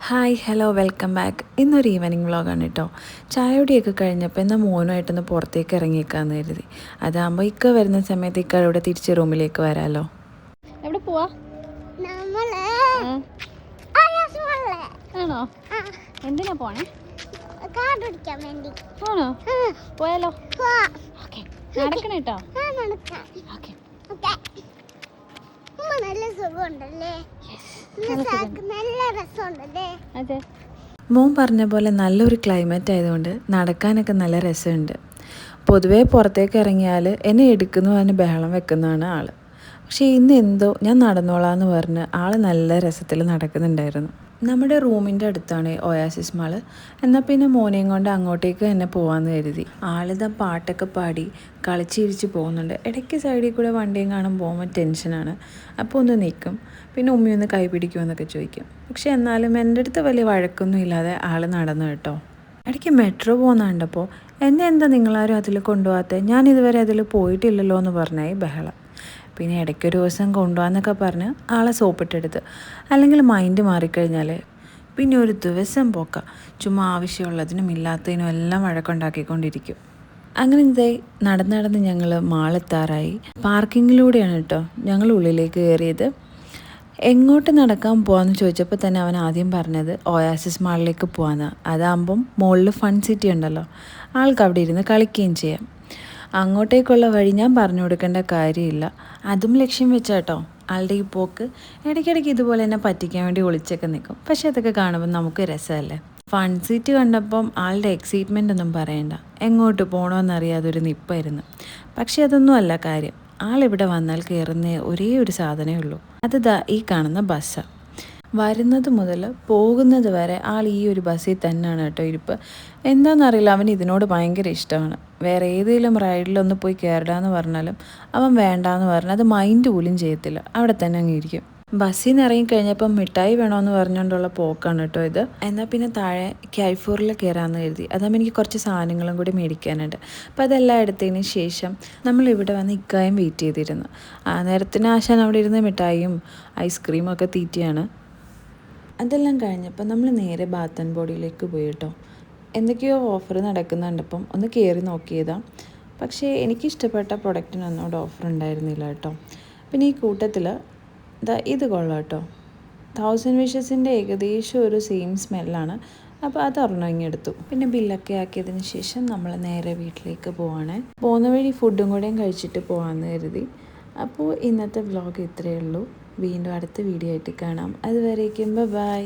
Hi hello welcome back. ഇന്നൊരു evening വ്ളോഗാണ് കേട്ടോ. ചായയോടെയൊക്കെ കഴിഞ്ഞപ്പോൾ എന്നാൽ മോനുമായിട്ടൊന്ന് പുറത്തേക്ക് ഇറങ്ങിയേക്കാന്ന് കരുതി. അതാകുമ്പോൾ ഇക്ക വരുന്ന സമയത്ത് ഇക്ക ഇവിടെ തിരിച്ച് റൂമിലേക്ക് വരാമല്ലോ. എവിടെ പോവാ? ആണോ? എന്തിനാ പോണേ? ആണോ? പോയാലോ? ഓക്കെ, നടക്കണേ കേട്ടോ. ഓക്കെ. അതെ, മോൻ പറഞ്ഞ പോലെ നല്ലൊരു ക്ലൈമറ്റ് ആയതുകൊണ്ട് നടക്കാനൊക്കെ നല്ല രസമുണ്ട്. പൊതുവേ പുറത്തേക്ക് ഇറങ്ങിയാൽ എന്നെ എടുക്കുന്നു പറഞ്ഞ് ബഹളം വെക്കുന്നതാണ് ആൾ. പക്ഷേ ഇന്ന് എന്തോ ഞാൻ നടന്നോളാന്ന് പറഞ്ഞ് ആൾ നല്ല രസത്തിൽ നടക്കുന്നുണ്ടായിരുന്നു. നമ്മുടെ റൂമിൻ്റെ അടുത്താണ് ഒയാസിസ് മാള്. എന്നാൽ പിന്നെ മോനെയും കൊണ്ട് അങ്ങോട്ടേക്ക് തന്നെ പോകാമെന്ന് കരുതി. ആളിതാ പാട്ടൊക്കെ പാടി കളിച്ചിരിച്ച് പോകുന്നുണ്ട്. ഇടയ്ക്ക് സൈഡിൽ കൂടെ വണ്ടിയും കാണാൻ പോകുമ്പോൾ ടെൻഷനാണ്. അപ്പോൾ ഒന്ന് നിൽക്കും, പിന്നെ ഉമ്മയൊന്ന് കൈ പിടിക്കുമെന്നൊക്കെ ചോദിക്കും. പക്ഷെ എന്നാലും എൻ്റെ അടുത്ത് വലിയ വഴക്കൊന്നും ഇല്ലാതെ ആൾ നടന്നു കേട്ടോ. ഇടയ്ക്ക് മെട്രോ പോകുന്ന കണ്ടപ്പോൾ എന്നെ എന്താ നിങ്ങളാരും അതിൽ കൊണ്ടുപോകാത്തത്, ഞാൻ ഇതുവരെ അതിൽ പോയിട്ടില്ലല്ലോ എന്ന് പറഞ്ഞായി ബഹളം. പിന്നെ ഇടയ്ക്കൊരു ദിവസം കൊണ്ടുപോകാമെന്നൊക്കെ പറഞ്ഞ് ആളെ സോപ്പിട്ടെടുത്ത്. അല്ലെങ്കിൽ മൈൻഡ് മാറിക്കഴിഞ്ഞാൽ പിന്നെ ഒരു ദിവസം പോക്ക. ചുമ്മാ ആവശ്യമുള്ളതിനും ഇല്ലാത്തതിനും എല്ലാം വഴക്കുണ്ടാക്കിക്കൊണ്ടിരിക്കും. അങ്ങനെ ഇതേ നടന്ന് ഞങ്ങൾ മാളെത്താറായി. പാർക്കിങ്ങിലൂടെയാണ് കേട്ടോ ഞങ്ങൾ ഉള്ളിലേക്ക് കയറിയത്. എങ്ങോട്ട് നടക്കാൻ പോകാമെന്ന് ചോദിച്ചപ്പോൾ തന്നെ അവൻ ആദ്യം പറഞ്ഞത് ഒയാസിസ് മാളിലേക്ക് പോകാമെന്ന്. അതാകുമ്പം മുകളിൽ ഫൺ സിറ്റി ഉണ്ടല്ലോ, ആൾക്ക് അവിടെ ഇരുന്ന് കളിക്കുകയും ചെയ്യാം. അങ്ങോട്ടേക്കുള്ള വഴി ഞാൻ പറഞ്ഞു കൊടുക്കേണ്ട കാര്യമില്ല. അതും ലക്ഷ്യം വെച്ചാട്ടോ ആളുടെ ഈ പോക്ക്. ഇടയ്ക്കിടയ്ക്ക് ഇതുപോലെ തന്നെ പറ്റിക്കാൻ വേണ്ടി ഒളിച്ചൊക്കെ നിൽക്കും. പക്ഷേ അതൊക്കെ കാണുമ്പോൾ നമുക്ക് രസമല്ലേ. ഫൺ സീറ്റ് കണ്ടപ്പം ആളുടെ എക്സൈറ്റ്മെൻ്റ് ഒന്നും പറയണ്ട. എങ്ങോട്ട് പോകണമെന്നറിയാതൊരു നിപ്പായിരുന്നു. പക്ഷേ അതൊന്നും അല്ല കാര്യം. ആളിവിടെ വന്നാൽ കയറുന്ന ഒരേ ഒരു സാധനമേ ഉള്ളൂ. അത് ദാ ഈ കാണുന്ന ബസ്സാണ്. വരുന്നത് മുതൽ പോകുന്നത് വരെ ആൾ ഈ ഒരു ബസ്സിൽ തന്നെയാണ് കേട്ടോ ഇരിപ്പ്. എന്താണെന്നറിയില്ല, അവൻ ഇതിനോട് ഭയങ്കര ഇഷ്ടമാണ്. വേറെ ഏതെങ്കിലും റൈഡിലൊന്ന് പോയി കയറിടാന്ന് പറഞ്ഞാലും അവൻ വേണ്ടാന്ന് പറഞ്ഞാൽ അത് മൈൻഡ് പോലും ചെയ്യത്തില്ല, അവിടെ തന്നെ അങ്ങ് ഇരിക്കും. ബസ്സിൽ നിന്ന് ഇറങ്ങിക്കഴിഞ്ഞപ്പം മിഠായി വേണമെന്ന് പറഞ്ഞുകൊണ്ടുള്ള പോക്കാണ് കേട്ടോ ഇത്. എന്നാൽ പിന്നെ താഴെ കൈഫോറിൽ കയറാമെന്ന് കരുതി. അതാകുമ്പോൾ എനിക്ക് കുറച്ച് സാധനങ്ങളും കൂടി മേടിക്കാനുണ്ട്. അപ്പോൾ അതെല്ലാം എടുത്തതിന് ശേഷം നമ്മളിവിടെ വന്ന് ഇക്കായും വെയിറ്റ് ചെയ്തിരുന്നു. ആ നേരത്തിന് ആശാൻ അവിടെ ഇരുന്ന് മിഠായിയും ഐസ്ക്രീമും ഒക്കെ തീറ്റിയാണ്. അതെല്ലാം കഴിഞ്ഞപ്പോൾ നമ്മൾ നേരെ ബാത്ത് ആൻഡ് ബോഡിയിലേക്ക് പോയി കേട്ടോ. എന്തൊക്കെയോ ഓഫർ നടക്കുന്നുണ്ടപ്പം ഒന്ന് കയറി നോക്കിയതാണ്. പക്ഷേ എനിക്കിഷ്ടപ്പെട്ട പ്രൊഡക്റ്റിനൊന്നും അവിടെ ഓഫർ ഉണ്ടായിരുന്നില്ല കേട്ടോ. പിന്നെ ഈ കൂട്ടത്തിൽ ഇത് കൊള്ളാം കേട്ടോ. 1000 വിഷസിൻ്റെ ഏകദേശം ഒരു സെയിം സ്മെല്ലാണ്. അപ്പോൾ അത് ഒരെണ്ണം എടുത്തു. പിന്നെ ബില്ലൊക്കെ ആക്കിയതിന് ശേഷം നമ്മൾ നേരെ വീട്ടിലേക്ക് പോവാണ്. പോകുന്ന വഴി ഫുഡും കൂടെയും കഴിച്ചിട്ട് പോകാമെന്ന് കരുതി. അപ്പോൾ ഇന്നത്തെ വ്ലോഗ് ഇത്രയേ ഉള്ളൂ. വീണ്ടും അടുത്ത വീഡിയോ ആയിട്ട് കാണാം. അതുവരേക്കും ബൈ.